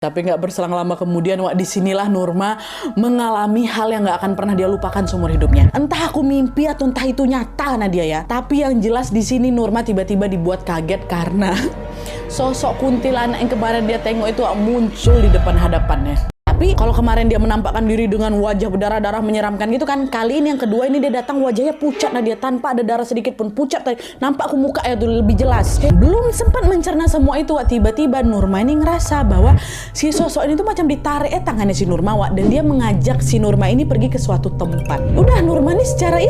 Tapi nggak berselang lama kemudian, wak, disinilah Nurma mengalami hal yang nggak akan pernah dia lupakan seumur hidupnya. Entah aku mimpi atau entah itu nyata Nadia ya. Tapi yang jelas di sini Nurma tiba-tiba dibuat kaget karena sosok kuntilanak yang kemarin dia tengok itu muncul di depan hadapannya. Tapi kalau kemarin dia menampakkan diri dengan wajah berdarah-darah menyeramkan gitu kan, kali ini yang kedua ini dia datang wajahnya pucat Nadia, tanpa ada darah sedikit pun, pucat tadi. Nampak aku muka ya tuh lebih jelas. Belum sempat mencerna semua itu, wak, tiba-tiba Nurma ini ngerasa bahwa si sosok ini tuh macam ditarik tangannya si Nurma, wak, dan dia mengajak si Nurma ini pergi ke suatu tempat. Udah Nurma ini secara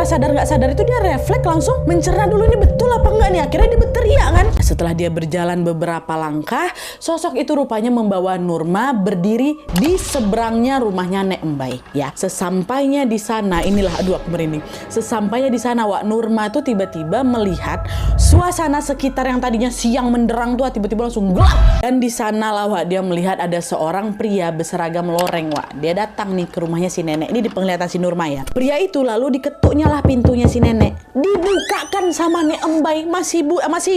sadar nggak sadar itu dia refleks langsung mencerna dulu ini betul apa enggak nih. Akhirnya dia berteriak kan. Setelah dia berjalan beberapa langkah, sosok itu rupanya membawa Nurma berdiri di seberangnya rumahnya Nek Embai ya. Sesampainya di sana, inilah aduh aku merinding. Sesampainya di sana, wak, Nurma tuh tiba-tiba melihat suasana sekitar yang tadinya siang menderang tuh tiba-tiba langsung gelap. Dan di sana lah, wak, dia melihat ada seorang pria berseragam loreng, wak. Dia datang nih ke rumahnya si nenek. Ini di penglihatan si Nurma ya. Pria itu lalu diketuknya lah pintunya si nenek. Dibukakan sama Nek Embai, masih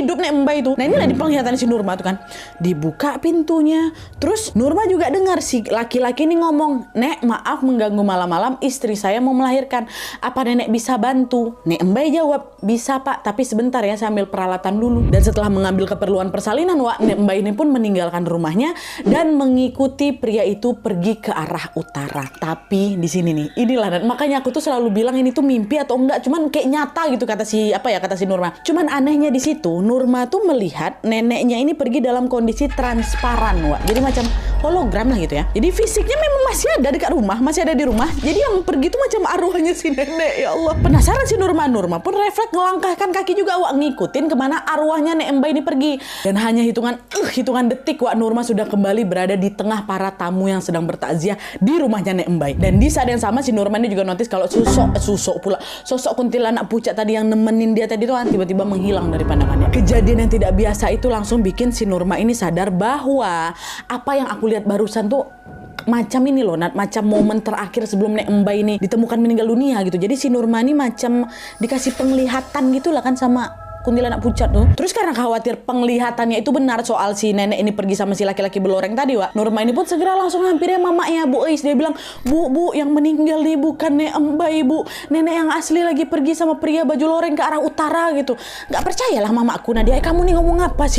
hidup Nek Embai itu. Nah inilah di penglihatan si Nurma tuh kan. Dibuka pintunya. Terus Nurma juga dengar si laki-laki ini ngomong, "Nek, maaf mengganggu malam-malam, istri saya mau melahirkan. Apa nenek bisa bantu?" Nek Embai jawab, "Bisa pak, tapi sebentar ya, saya ambil peralatan dulu." Dan setelah mengambil keperluan persalinan, wak, Nek Embai ini pun meninggalkan rumahnya dan mengikuti pria itu pergi ke arah utara. Tapi di sini nih, inilah, dan makanya aku tuh selalu bilang ini tuh mimpi atau enggak, cuman kayak nyata gitu kata si Nurma. Cuman anehnya di situ, Nurma tuh melihat neneknya ini pergi dalam kondisi transparan, wak. Jadi macam hologram lah gitu ya. Jadi fisiknya memang masih ada dekat rumah, masih ada di rumah. Jadi yang pergi tuh macam arwahnya si nenek, ya Allah. Penasaran si Nurma pun refleks ngelangkahkan kaki juga, wak, ngikutin kemana arwahnya Nek Embai ini pergi. Dan hanya hitungan detik, wak, Nurma sudah kembali berada di tengah para tamu yang sedang bertakziah di rumahnya Nek Embai. Dan di saat yang sama si Nurma ini juga notice kalau sosok kuntilanak pucat tadi yang nemenin dia tadi tuh tiba-tiba menghilang dari pandangannya. Kejadian yang tidak biasa itu langsung bikin si Nurma ini sadar bahwa apa yang aku lihat barusan tuh macam ini loh, macam momen terakhir sebelum Nek Embai ini ditemukan meninggal dunia gitu. Jadi si Nurma ini macam dikasih penglihatan gitu lah kan sama kuntilanak pucat tuh. Terus karena khawatir penglihatannya itu benar soal si nenek ini pergi sama si laki-laki berloreng tadi, wak, Nurma ini pun segera langsung hampirnya mamanya Bu Eis. Dia bilang, Bu, yang meninggal nih bukan Nek Embai, Bu. Nenek yang asli lagi pergi sama pria baju loreng ke arah utara gitu. Gak percayalah mamaku, Nadia, kamu nih ngomong apa sih?